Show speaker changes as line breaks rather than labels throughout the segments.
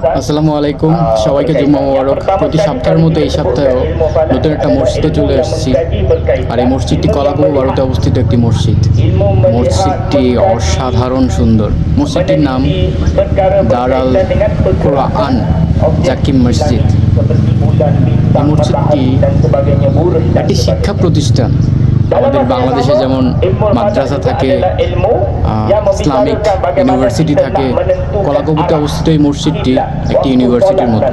আসসালামু আলাইকুম, সবাইকে জুম্মা মোবারক। প্রতি সপ্তাহের মতো এই সপ্তাহেও নতুন একটা মসজিদে চলে এসেছি। আর এই মসজিদটি কলাকুবু ভারতে অবস্থিত একটি মসজিদ। মসজিদটি অসাধারণ সুন্দর। মসজিদটির নাম দারাল কোরআন জাকিম মসজিদ। এই মসজিদটি একটি শিক্ষা প্রতিষ্ঠান। আমাদের বাংলাদেশে যেমন মাদ্রাসা থাকে, ইসলামিক ইউনিভার্সিটি থাকে, কলাকুবুতে অবস্থিত এই মসজিদটি একটি ইউনিভার্সিটির মতো।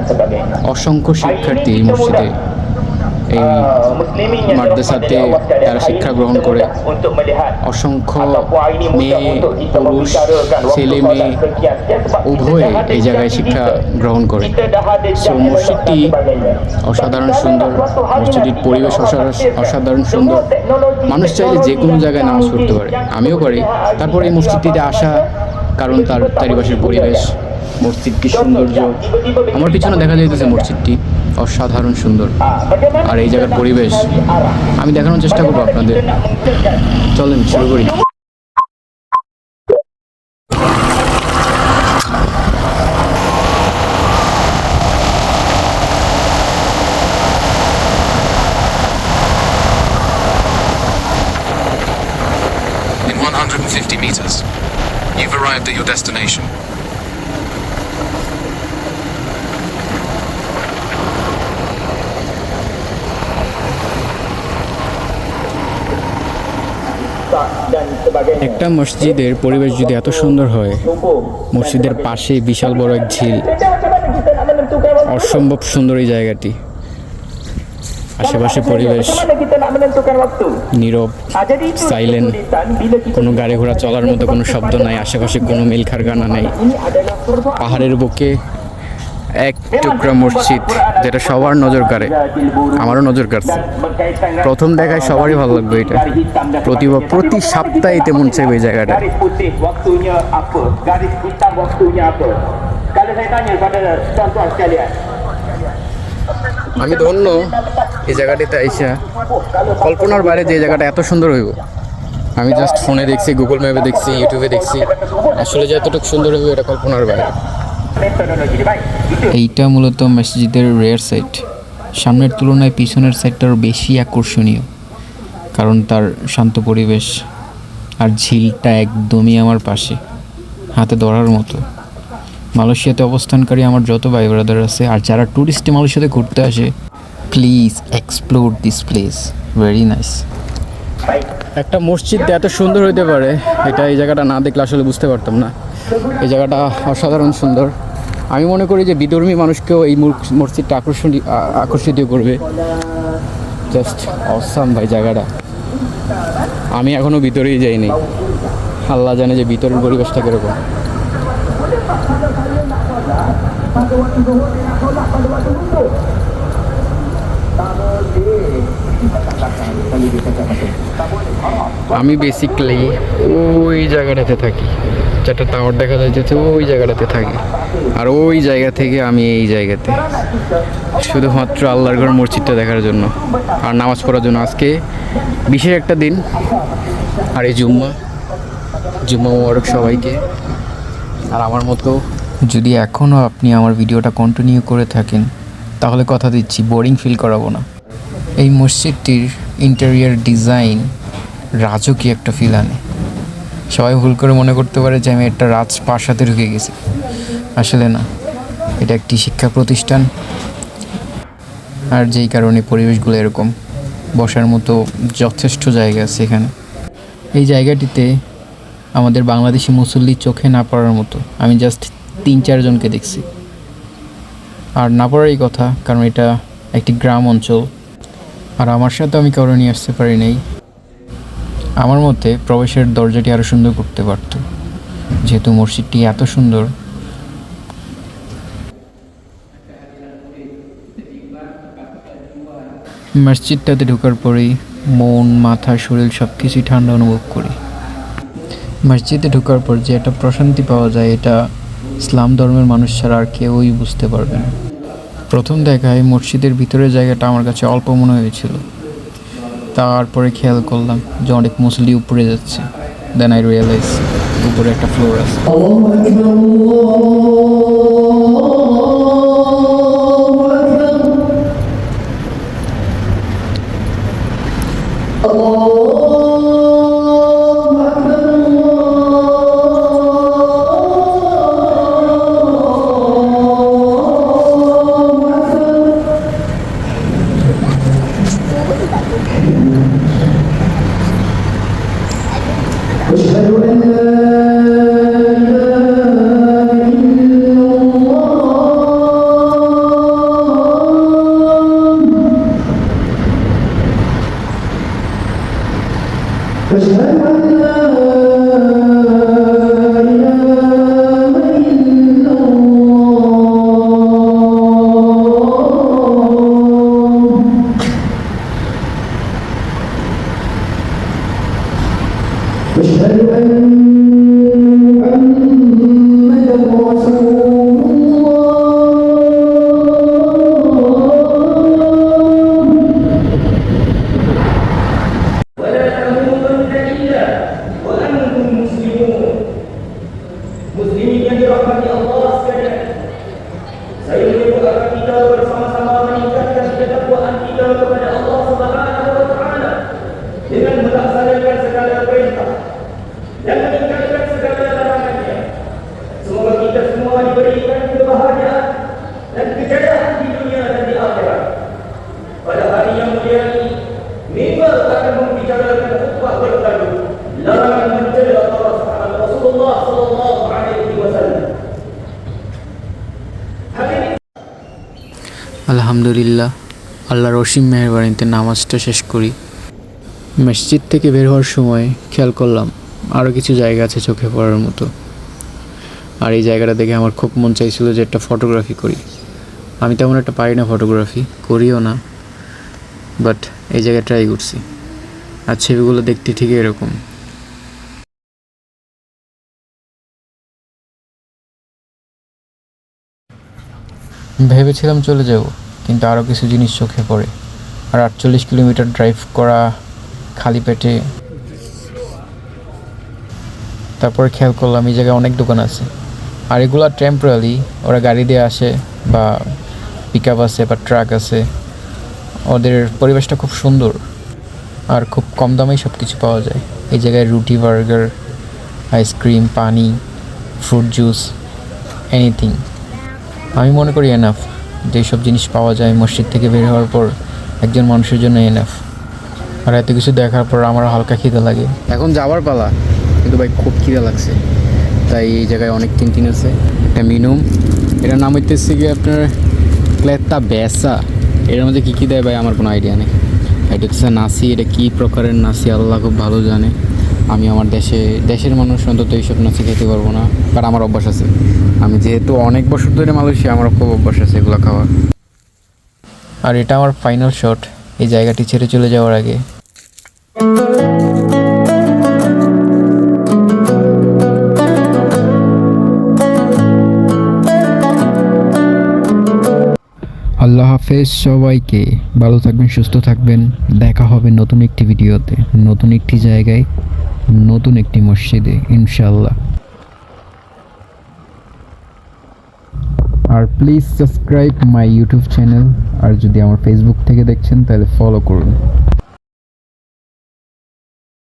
অসংখ্য শিক্ষার্থী এই মসজিদে, এই মাদ্রাসাতে তারা শিক্ষা গ্রহণ করে। অসংখ্য মেয়ে, পুরুষ, ছেলে মেয়ে উভয়ে এই জায়গায় শিক্ষা গ্রহণ করে। সো মসজিদটি অসাধারণ সুন্দর, মসজিদের পরিবেশ অসাধারণ সুন্দর। মানুষ চাইলে যে কোনো জায়গায় নামাজ পড়তে পারে, আমিও করি। তারপর এই মসজিদটিতে আসা কারণ তার চারিপাশের পরিবেশ, মসজিদটির সৌন্দর্য। আমার পিছনে দেখা যাইতেছে মসজিদটি অসাধারণ সুন্দর। আর এই জায়গার পরিবেশ আমি দেখানোর চেষ্টা করবো আপনাদের। চলেন শুরু করি।
In 150 meters, you've arrived at your destination.
একটা মসজিদের পরিবেশ যদি এত সুন্দর হয়, মসজিদের পাশে বিশাল বড় এক ঝিল, অসম্ভব সুন্দর এই জায়গাটি। আশেপাশে পরিবেশ নীরব, সাইলেন্ট, কোনো গাড়ি ঘোড়া চলার মতো কোনো শব্দ নাই, আশেপাশে কোনো মিল কারখানা নেই। পাহাড়ের বুকে এক টুকরা মসজিদ, যেটা সবার নজর কাড়ে, আমারও নজর কাড়ছে। প্রথম দেখায় সবারই ভালো লাগবে এটা। প্রতি সপ্তাহে তেমন চাইবে এই জায়গাটা। আমি ধন্য এই জায়গাটিতে আইসা, কল্পনার বাইরে যে জায়গাটা এত সুন্দর হইব আমি জাস্ট ফোনে দেখছি, গুগল ম্যাপে দেখছি, ইউটিউবে দেখছি। আসলে যে এতটুকু সুন্দর হইব এটা কল্পনার বাইরে। এইটা মূলত মসজিদের রেয়ার সাইড। সামনের তুলনায় পিছনের সাইডটার বেশি আকর্ষণীয়, কারণ তার শান্ত পরিবেশ আর ঝিলটা একদমই আমার পাশে, হাতে ধরার মতো। মালয়েশিয়াতে অবস্থানকারী আমার যত ভাই ব্রাদার আছে আর যারা ট্যুরিস্টে মালয়েশিয়াতে ঘুরতে আসে, please explore this place, very nice. একটা মসজিদ এত সুন্দর হইতে পারে এটা এই জায়গাটা না দেখলে আসলে বুঝতে পারতাম না। এই জায়গাটা অসাধারণ সুন্দর। আমি মনে করি যে বিধর্মী মানুষকেও এই মসজিদটা আকর্ষিত করবে। জাস্ট অসাম ভাই জায়গাটা। আমি এখনও ভিতরেই যাইনি, আল্লাহ জানে যে ভিতরের পরিবেশটা কীরকম। আমি বেসিক্যালি ওই জায়গাটাতে থাকি, যেটা টাওয়ার দেখা যাচ্ছে ওই জায়গাটাতে থাকি। আর ওই জায়গা থেকে আমি এই জায়গাতে শুধুমাত্র আল্লাহর ঘর মসজিদটা দেখার জন্য আর নামাজ পড়ার জন্য। আজকে বিশেষ একটা দিন, আর এই জুম্মা মোবারক সবাইকে। আর আমার মতো যদি এখনও আপনি আমার ভিডিওটা কন্টিনিউ করে থাকেন, তাহলে কথা দিচ্ছি বোরিং ফিল করাবো না। এই মসজিদটির ইন্টেরিয়ার ডিজাইন রাজকীয় একটা ফিল আনে। সবাই ভুল করে মনে করতে পারে যে আমি একটা রাজপ্রাসাদে ঢুকে গেছি, আসলে না। এটা একটি শিক্ষা প্রতিষ্ঠান, আর যেই কারণে পরিবেশগুলো এরকম। বসার মতো যথেষ্ট জায়গা আছে এখানে। এই জায়গাটিতে আমাদের বাংলাদেশি মুসল্লি চোখে না পড়ার মতো। আমি জাস্ট 3-4 জনকে দেখছি, আর না পড়ারই কথা, কারণ এটা একটি গ্রাম অঞ্চল। আর আমার সাথে আমি কারো নিয়ে আসতে পারি নাই। আমার মতে প্রবেশের দরজাটি আরও সুন্দর করতে পারত, যেহেতু মসজিদটি এত সুন্দর। মসজিদটাতে ঢোকার পরেই মন, মাথা, শরীর সব কিছুই ঠান্ডা অনুভব করি। মসজিদে ঢোকার পর যে একটা প্রশান্তি পাওয়া যায়, এটা ইসলাম ধর্মের মানুষ ছাড়া আর কেউই বুঝতে পারবে না। প্রথম দেখায় মসজিদের ভিতরের জায়গাটা আমার কাছে অল্প মনে হয়েছিল, তারপরে খেয়াল করলাম যে অনেক মুসল্লি উপরে যাচ্ছে। দেন আই রিয়েলাইজ উপরে একটা ফ্লোর আছে। আলহামদুলিল্লাহ, আল্লাহর অসীম মেহেরবানিতে নামাজটা শেষ করি। মসজিদ থেকে বের হওয়ার সময় খেয়াল করলাম আরও কিছু জায়গা আছে চোখে পড়ার মতো। আর এই জায়গাটা দেখে আমার খুব মন চাইছিল যে একটা ফটোগ্রাফি করি। আমি তেমন একটা পারি না ফটোগ্রাফি, করিও না, বাট এই জায়গায় ট্রাই করছি। আর ছবিগুলো দেখতে ঠিক এরকম। ভেবেছিলাম চলে যাব, কিন্তু আরও কিছু জিনিস চোখে পড়ে। আর 48 কিলোমিটার ড্রাইভ করা খালি পেটে, তারপরে খেয়াল করলাম এই জায়গায় অনেক দোকান আছে। আর এগুলো টেম্পোরারি, ওরা গাড়ি দিয়ে আসে বা পিক আপ আছে বা ট্রাক আছে। ওদের পরিবেশটা খুব সুন্দর আর খুব কম দামেই সব কিছু পাওয়া যায়। এই জায়গায় রুটি, বার্গার, আইসক্রিম, পানি, ফ্রুট জুস, এনিথিং। আমি মনে করি এনাফ, যেসব জিনিস পাওয়া যায় মসজিদ থেকে বের হওয়ার পর একজন মানুষের জন্য এনাফ। আর এত কিছু দেখার পর আমার হালকা খিদে লাগে। এখন যাওয়ার পালা, কিন্তু ভাই খুব খিদে লাগছে। তাই এই জায়গায় অনেক ক্যান্টিন আছে। একটা মিনুম, এটার নাম হইতেছে গিয়ে আপনার ক্লেতা বেসা। এর মধ্যে কী কী দেয় ভাই আমার কোনো আইডিয়া নেই। এটা হচ্ছে নাসি, এটা কী প্রকারের নাসি আল্লাহ খুব ভালো জানে। আমি আমার দেশের মানুষ অন্তত এইসব নাসি খেতে পারবো না, কারণ আমার অভ্যাস আছে। আমি যেহেতু অনেক বছর ধরে মালয়েশিয়া, আমার খুব অভ্যাস আছে এগুলো খাওয়ার। আর এটা আমার ফাইনাল শট এই জায়গাটি ছেড়ে চলে যাওয়ার আগে। আল্লাহ হাফেজ সবাইকে, ভালো থাকবেন, সুস্থ থাকবেন। দেখা হবে নতুন একটি ভিডিওতে, নতুন একটি জায়গায়, নতুন একটি মসজিদে ইনশাআল্লাহ। আর please subscribe my YouTube channel. আর যদি আমার ফেসবুক থেকে দেখছেন তাহলে ফলো করুন।